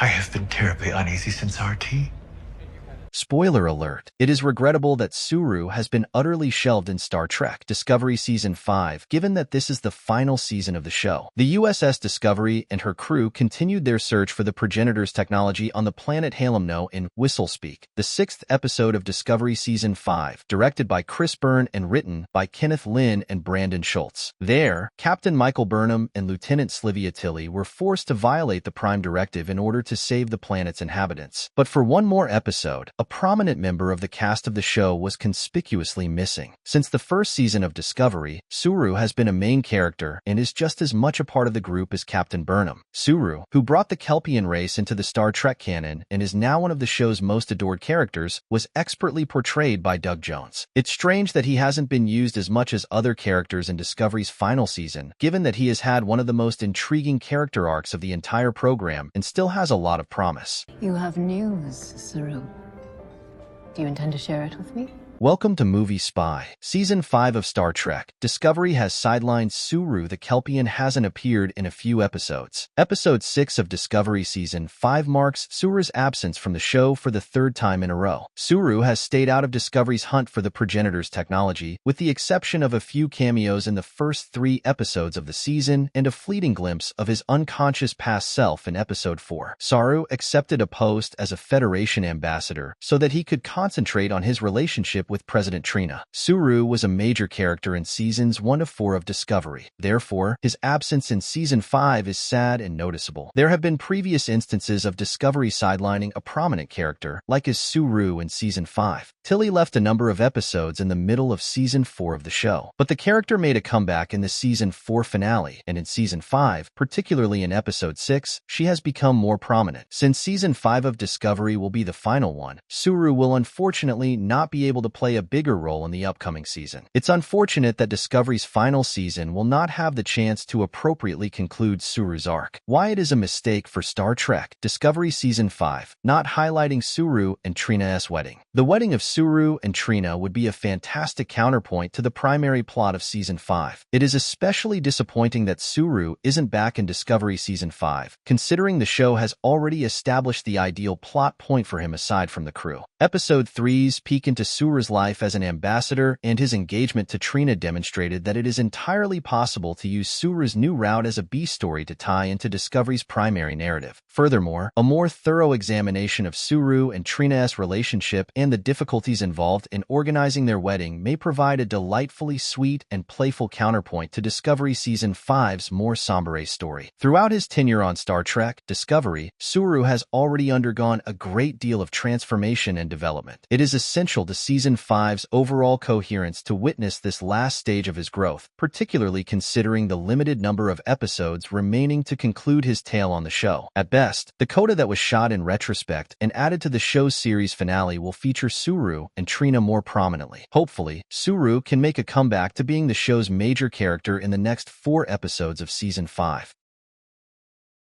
I have been terribly uneasy since our tea. Spoiler alert. It is regrettable that Saru has been utterly shelved in Star Trek Discovery Season 5, given that this is the final season of the show. The USS Discovery and her crew continued their search for the Progenitor's technology on the planet Halem'no in Whistlespeak, the 6th episode of Discovery Season 5, directed by Chris Byrne and written by Kenneth and Brandon Schultz. There, Captain Burnham and Lieutenant Slyvia Tilly were forced to violate the Prime Directive in order to save the planet's inhabitants. But for one more episode, a prominent member of the cast of the show was conspicuously missing. Since the first season of Discovery, Saru has been a main character and is just as much a part of the group as Captain Burnham. Saru, who brought the KELPIEN race into the Star Trek canon and is now one of the show's most adored characters, was expertly portrayed by Doug Jones. It's strange that he hasn't been used as much as other characters in Discovery's final season, given that he has had one of the most intriguing character arcs of the entire program and still has a lot of promise. You have news, Saru. Do you intend to share it with me? Welcome to Movie Spy. Season 5 of Star Trek Discovery has sidelined Saru the KELPIEN hasn't appeared in a few episodes. Episode 6 of Discovery Season 5 marks Saru's absence from the show for the third time in a row. Saru has stayed out of Discovery's hunt for the Progenitor's technology, with the exception of a few cameos in the first 3 episodes of the season and a fleeting glimpse of his unconscious past self in Episode 4. Saru accepted a post as a Federation ambassador so that he could concentrate on his relationship with President Trina. Saru was a major character in Seasons 1 to 4 of Discovery. Therefore, his absence in Season 5 is sad and noticeable. There have been previous instances of Discovery sidelining a prominent character, like as Saru in Season 5. Tilly left a number of episodes in the middle of Season 4 of the show, but the character made a comeback in the Season 4 finale, and in Season 5, particularly in Episode 6, she has become more prominent. Since Season 5 of Discovery will be the final one, Saru will unfortunately not be able to play a bigger role in the upcoming season. It's unfortunate that Discovery's final season will not have the chance to appropriately conclude Saru's arc. Why it is a mistake for Star Trek Discovery Season 5 not highlighting Saru and Trina's wedding. The wedding of Saru and Trina would be a fantastic counterpoint to the primary plot of Season 5. It is especially disappointing that Saru isn't back in Discovery Season 5, considering the show has already established the ideal plot point for him aside from the crew. Episode 3's peek into Saru's life as an ambassador and his engagement to Trina demonstrated that it is entirely possible to use Saru's new route as a B-story to tie into Discovery's primary narrative. Furthermore, a more thorough examination of Saru and Trina's relationship and the difficulties involved in organizing their wedding may provide a delightfully sweet and playful counterpoint to Discovery Season 5's more somber story. Throughout his tenure on Star Trek Discovery, Saru has already undergone a great deal of transformation and development. It is essential to Season 5's overall coherence to witness this last stage of his growth, particularly considering the limited number of episodes remaining to conclude his tale on the show. At best, the coda that was shot in retrospect and added to the show's series finale will feature Saru and Trina more prominently. Hopefully, Saru can make a comeback to being the show's major character in the next 4 episodes of Season 5.